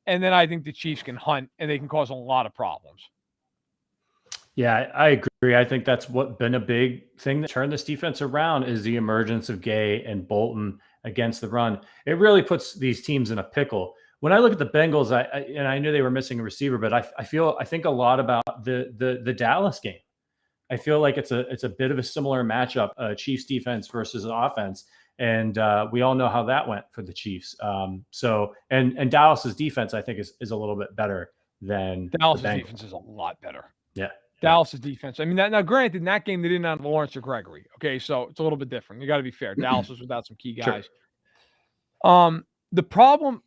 And then I think the Chiefs can hunt and they can cause a lot of problems. Yeah, I agree. I think that's been a big thing that turned this defense around is the emergence of Gay and Bolton against the run. It really puts these teams in a pickle. When I look at the Bengals, I knew they were missing a receiver, but I think a lot about the Dallas game. I feel like it's a bit of a similar matchup, Chiefs defense versus offense, and we all know how that went for the Chiefs. And Dallas's defense, I think, is a little bit better than Dallas's defense is a lot better. Yeah. Dallas's defense. I mean, now granted, in that game they didn't have Lawrence or Gregory. Okay, so it's a little bit different. You got to be fair. Dallas was without some key guys. Sure. The problem.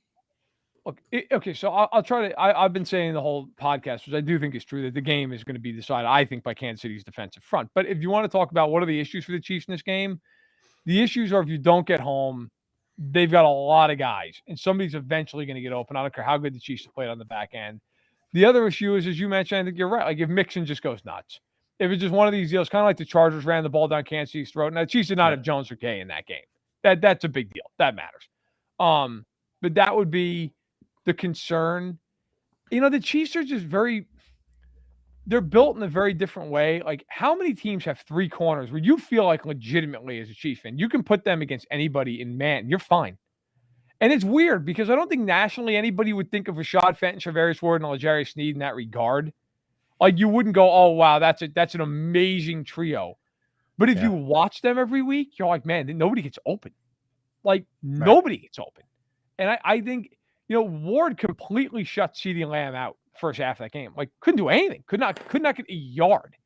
Okay, so I'll try to. I've been saying the whole podcast, which I do think is true, that the game is going to be decided, I think, by Kansas City's defensive front. But if you want to talk about what are the issues for the Chiefs in this game, the issues are if you don't get home, they've got a lot of guys, and somebody's eventually going to get open. I don't care how good the Chiefs have played on the back end. The other issue is, as you mentioned, I think you're right. Like, if Mixon just goes nuts, if it's just one of these deals, kind of like the Chargers ran the ball down Kansas City's throat. Now, the Chiefs did not have Jones or Gay in that game. That's a big deal. That matters. But that would be the concern. The Chiefs are just they're built in a very different way. Like, how many teams have 3 corners where you feel like legitimately as a Chiefs fan, you can put them against anybody in man, you're fine. And it's weird because I don't think nationally anybody would think of Rashad Fenton, Charvarius Ward, and L'Jarius Sneed in that regard. Like, you wouldn't go, oh, wow, that's an amazing trio. But if you watch them every week, you're like, man, nobody gets open. Like, nobody gets open. And I think, Ward completely shut CeeDee Lamb out first half of that game. Like, couldn't do anything. Could not get a yard.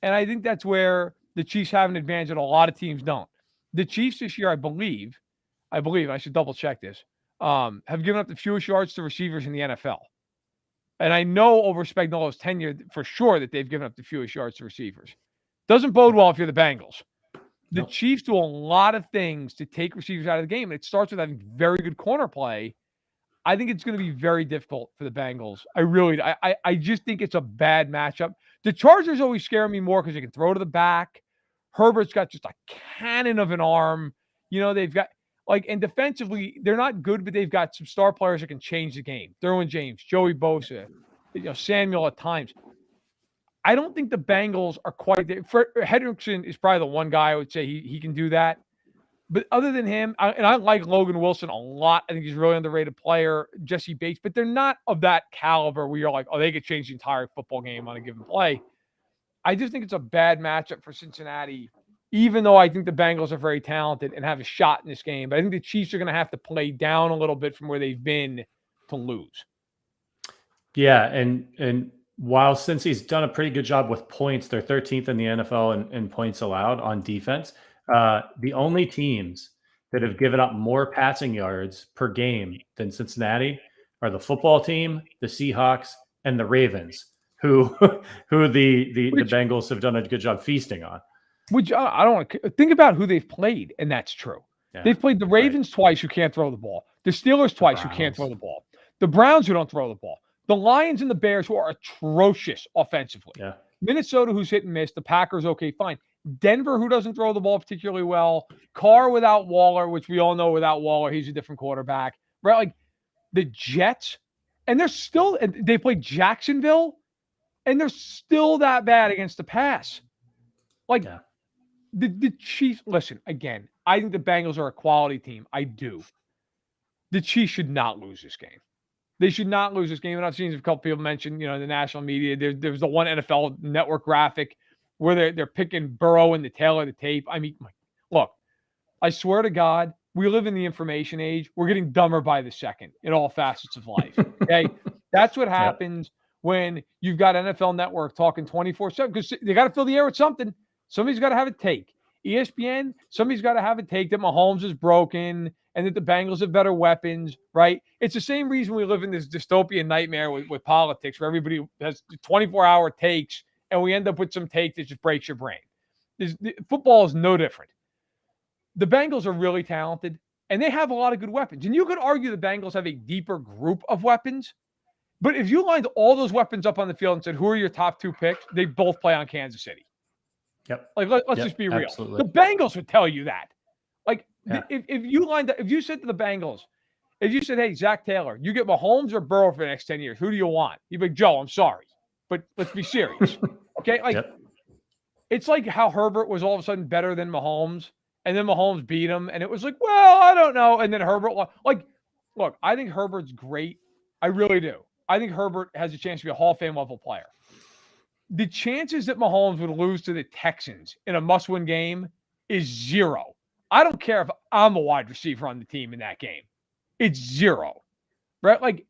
And I think that's where the Chiefs have an advantage that a lot of teams don't. The Chiefs this year, I believe, I should double check this, have given up the fewest yards to receivers in the NFL. And I know over Spagnuolo's tenure for sure that they've given up the fewest yards to receivers. Doesn't bode well if you're the Bengals. The Chiefs do a lot of things to take receivers out of the game, and it starts with having very good corner play. I think it's going to be very difficult for the Bengals. I just think it's a bad matchup. The Chargers always scare me more because they can throw to the back. Herbert's got just a cannon of an arm. They've got and defensively, they're not good, but they've got some star players that can change the game. Derwin James, Joey Bosa, Samuel at times. I don't think the Bengals are quite there. Hendrickson is probably the one guy I would say he can do that. But other than him, I like Logan Wilson a lot. I think he's a really underrated player. Jesse Bates, but they're not of that caliber where you're like, oh, they could change the entire football game on a given play. I just think it's a bad matchup for Cincinnati, even though I think the Bengals are very talented and have a shot in this game. But I think the Chiefs are going to have to play down a little bit from where they've been to lose. Yeah, and while Cincy's done a pretty good job with points, they're 13th in the NFL in points allowed on defense. The only teams that have given up more passing yards per game than Cincinnati are the football team, the Seahawks, and the Ravens, who the Bengals have done a good job feasting on. Which I don't want to think about who they've played, and that's true. Yeah, they've played the Ravens twice, who can't throw the ball. The Steelers twice, who can't throw the ball. The Browns, who don't throw the ball. The Lions and the Bears, who are atrocious offensively. Yeah. Minnesota, who's hit and miss. The Packers, okay, fine. Denver, who doesn't throw the ball particularly well. Carr without Waller, which we all know without Waller, he's a different quarterback. Right? Like the Jets, and they played Jacksonville, and they're still that bad against the pass. The Chiefs, listen, again, I think the Bengals are a quality team. I do. The Chiefs should not lose this game. They should not lose this game. And I've seen a couple people mention, in the national media, there's the one NFL Network graphic where they're picking Burrow in the tail of the tape. I mean, look, I swear to God, we live in the information age. We're getting dumber by the second in all facets of life. Okay, that's what happens when you've got NFL Network talking 24/7 because they got to fill the air with something. Somebody's got to have a take. ESPN, somebody's got to have a take that Mahomes is broken and that the Bengals have better weapons, right? It's the same reason we live in this dystopian nightmare with politics where everybody has 24-hour takes and we end up with some take that just breaks your brain. Football is no different. The Bengals are really talented and they have a lot of good weapons. And you could argue the Bengals have a deeper group of weapons. But if you lined all those weapons up on the field and said, who are your top two picks? They both play on Kansas City. Yep. Let's just be real. Absolutely. The Bengals would tell you that. If you said to the Bengals, if you said, hey, Zach Taylor, you get Mahomes or Burrow for the next 10 years, who do you want? You'd be like, Joe, I'm sorry, but let's be serious. Okay? It's like how Herbert was all of a sudden better than Mahomes, and then Mahomes beat him, and it was like, well, I don't know. And then Herbert, look, I think Herbert's great. I really do. I think Herbert has a chance to be a Hall of Fame level player. The chances that Mahomes would lose to the Texans in a must-win game is 0. I don't care if I'm a wide receiver on the team in that game. It's 0, right? Like,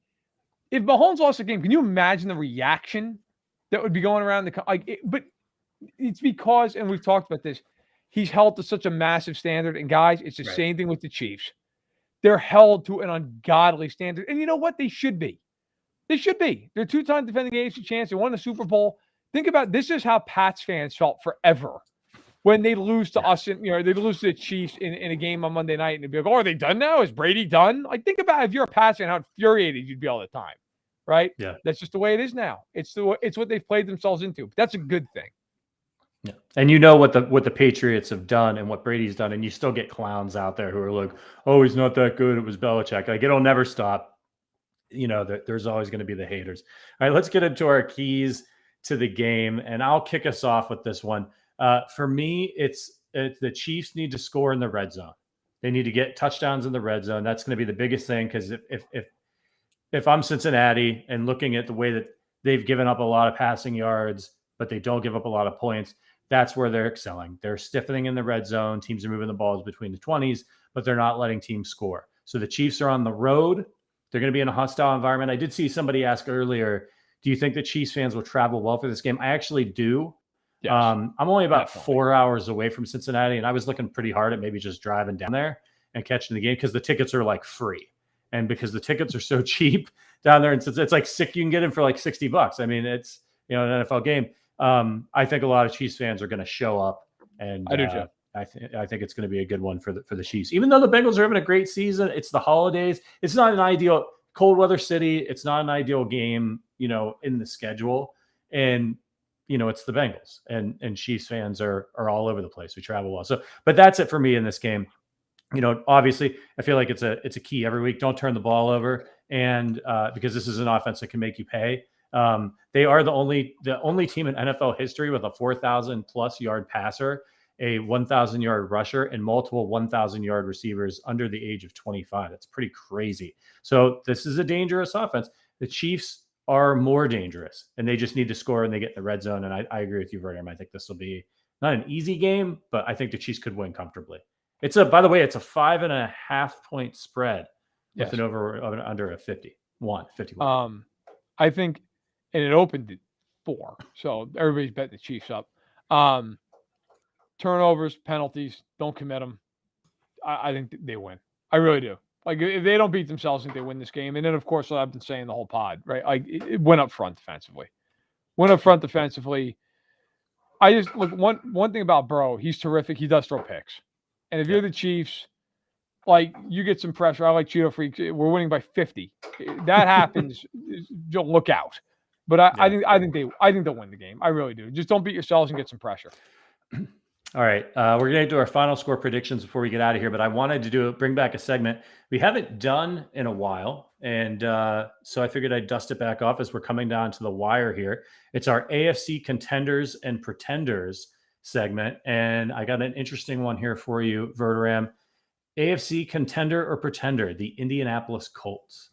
if Mahomes lost the game, can you imagine the reaction that would be going around but it's because, and we've talked about this, he's held to such a massive standard. And guys, it's the same thing with the Chiefs. They're held to an ungodly standard. And you know what? They should be. They should be. They're 2-time defending AFC champs. They won the Super Bowl. Think about this is how Pats fans felt forever when they lose to us, and they lose to the Chiefs in a game on Monday night, and they'd be like, "Oh, are they done now? Is Brady done?" Like, think about if you're a Pats fan, how infuriated you'd be all the time, right? Yeah, that's just the way it is now. It's what they've played themselves into. But that's a good thing. Yeah, and you know what the Patriots have done and what Brady's done, and you still get clowns out there who are like, "Oh, he's not that good. It was Belichick." Like, it'll never stop. There's always going to be the haters. All right, let's get into our keys to the game, and I'll kick us off with this one. For me, it's the Chiefs need to score in the red zone. They need to get touchdowns in the red zone. That's going to be the biggest thing, because if I'm Cincinnati and looking at the way that they've given up a lot of passing yards, but they don't give up a lot of points, that's where they're excelling. They're stiffening in the red zone. Teams are moving the balls between the 20s, but they're not letting teams score. So the Chiefs are on the road. They're going to be in a hostile environment. I did see somebody ask earlier, do you think the Chiefs fans will travel well for this game? I actually do. Yes, I'm only about definitely. 4 hours away from Cincinnati, and I was looking pretty hard at maybe just driving down there and catching the game because the tickets are like free. And because the tickets are so cheap down there, and since it's like sick, you can get in for like $60. I mean, it's, an NFL game. I think a lot of Chiefs fans are going to show up, and I do too. I think it's going to be a good one for the Chiefs. Even though the Bengals are having a great season, it's the holidays. It's not an ideal cold weather city. It's not an ideal game, in the schedule. And it's the Bengals, and Chiefs fans are all over the place. We travel well. So, but that's it for me in this game. Obviously, I feel like it's a key every week. Don't turn the ball over, and because this is an offense that can make you pay. They are the only team in NFL history with a 4,000 plus yard passer, a 1,000 yard rusher, and multiple 1,000 yard receivers under the age of 25. That's pretty crazy. So this is a dangerous offense. The Chiefs are more dangerous, and they just need to score, and they get in the red zone. And I agree with you, Verderame. I think this will be not an easy game, but I think the Chiefs could win comfortably. By the way, it's a 5.5 point spread with an over under a 51. I think, and it opened at 4, so everybody's betting the Chiefs up. Turnovers, penalties, don't commit them. I think they win. I really do. Like, if they don't beat themselves, I think they win this game. And then, of course, what I've been saying the whole pod, right? Like, it went up front defensively. I just look, one thing about Burrow, he's terrific. He does throw picks. And if you're the Chiefs, like, you get some pressure. I like Cheeto Freaks. We're winning by 50. That happens. You'll look out. But I think they'll win the game. I really do. Just don't beat yourselves and get some pressure. All right, we're going to do our final score predictions before we get out of here. But I wanted to bring back a segment we haven't done in a while, and so I figured I'd dust it back off as we're coming down to the wire here. It's our AFC Contenders and Pretenders segment, and I got an interesting one here for you, Verderame. AFC Contender or Pretender? The Indianapolis Colts.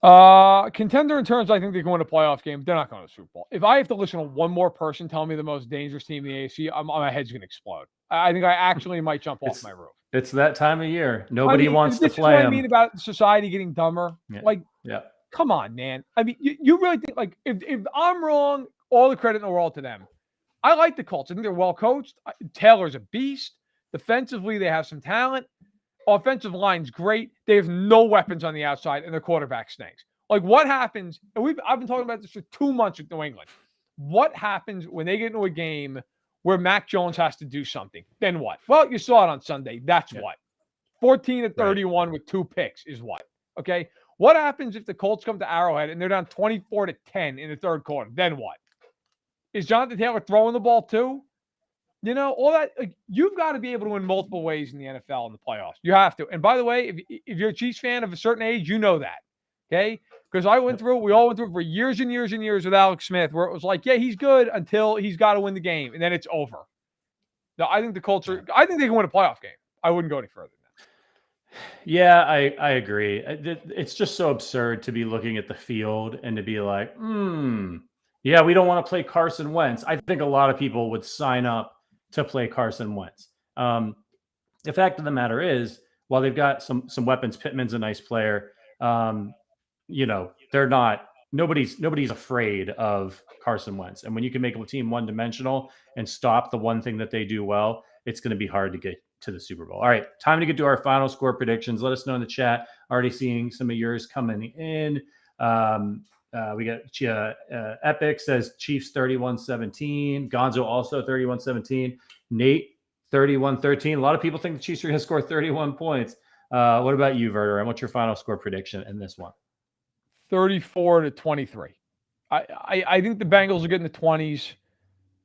Contender in terms, I think they can win a playoff game. They're not going to the Super Bowl. If I have to listen to one more person tell me the most dangerous team in the AFC, my head's going to explode. I think I actually might jump off my roof. It's that time of year. Nobody wants to play them. I mean about society getting dumber. Come on, man. I mean, you really think, like, if I'm wrong, all the credit in the world to them. I like the Colts. I think they're well coached. Taylor's a beast. Defensively, they have some talent. Offensive line's great. They have no weapons on the outside, and their quarterback stinks. Like, what happens? And I've been talking about this for 2 months with New England. What happens when they get into a game where Mac Jones has to do something? Then what? Well, you saw it on Sunday. That's what. 14-31 with 2 picks is what. Okay. What happens if the Colts come to Arrowhead and they're down 24-10 in the third quarter? Then what? Is Jonathan Taylor throwing the ball too? All that. Like, you've got to be able to win multiple ways in the NFL in the playoffs. You have to. And by the way, if you're a Chiefs fan of a certain age, you know that. Okay? Because we all went through it for years and years and years with Alex Smith, where it was like, yeah, he's good until he's got to win the game, and then it's over. No, I think the Colts I think they can win a playoff game. I wouldn't go any further than that. Yeah, I agree. It's just so absurd to be looking at the field and to be like, yeah, we don't want to play Carson Wentz. I think a lot of people would sign up to play Carson Wentz. The fact of the matter is, while they've got some weapons, Pittman's a nice player. They're not. Nobody's afraid of Carson Wentz. And when you can make a team one-dimensional and stop the one thing that they do well, it's going to be hard to get to the Super Bowl. All right, time to get to our final score predictions. Let us know in the chat. Already seeing some of yours coming in. We got Epic says Chiefs 31-17. Gonzo also 31-17. Nate 31-13. A lot of people think the Chiefs are going to score 31 points. What about you, Verder? And what's your final score prediction in this one? 34-23. I think the Bengals are getting the 20s,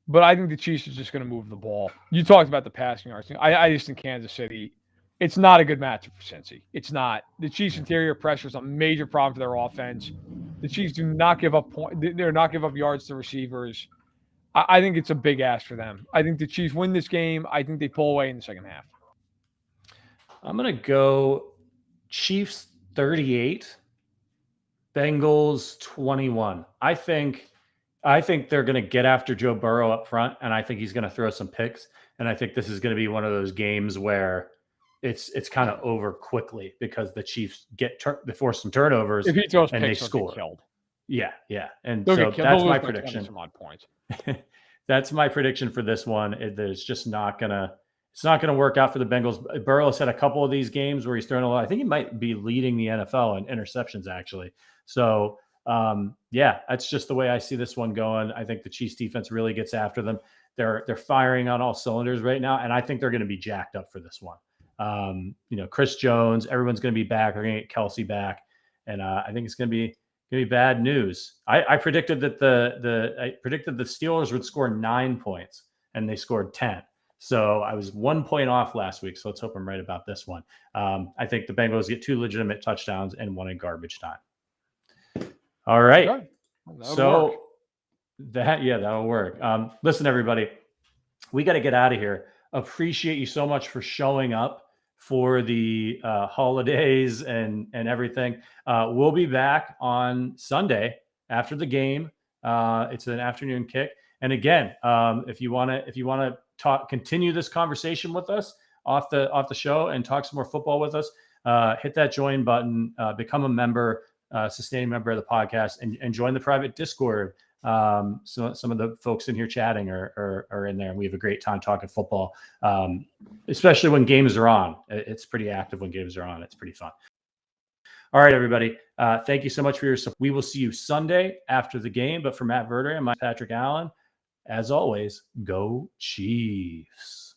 but I think the Chiefs are just going to move the ball. You talked about the passing yards. I just think Kansas City, it's not a good matchup for Cincy. It's not. The Chiefs' interior pressure is a major problem for their offense. The Chiefs do not give up points. They're not give up yards to receivers. I think it's a big ask for them. I think the Chiefs win this game. I think they pull away in the second half. I'm going to go Chiefs 38, Bengals 21. I think I think they're going to get after Joe Burrow up front, and I think he's going to throw some picks. And I think this is going to be one of those games where it's kind of over quickly because the Chiefs they force some turnovers If he throws and they picks, score. killed. Yeah. And They'll so get killed. that's They'll my lose by 20 prediction. some odd points. That's my prediction for this one. It's just not gonna work out for the Bengals. Burrow's had a couple of these games where he's thrown a lot. I think he might be leading the NFL in interceptions, actually. So yeah, that's just the way I see this one going. I think the Chiefs defense really gets after them. They're firing on all cylinders right now, and I think they're going to be jacked up for this one. Chris Jones, everyone's going to be back. They're going to get Kelsey back, and I think it's going to be bad news. I predicted that the Steelers would score 9 points, and they scored 10. So I was 1 point off last week. So let's hope I'm right about this one. I think the Bengals get 2 legitimate touchdowns and 1 in garbage time. All right. Okay. So that'll work. Listen, everybody, we got to get out of here. Appreciate you so much for showing up for the holidays and everything. We'll be back on Sunday after the game. It's an afternoon kick. And again, if you want to continue this conversation with us off the show and talk some more football with us, hit that join button, become a member, sustaining member of the podcast, and join the private Discord. So some of the folks in here chatting are in there, and we have a great time talking football, especially when games are on. It's pretty active when games are on. It's pretty fun. All right, everybody. Thank you so much for your support. We will see you Sunday after the game. But for Matt Verderame, I'm Patrick Allen. As always, go Chiefs.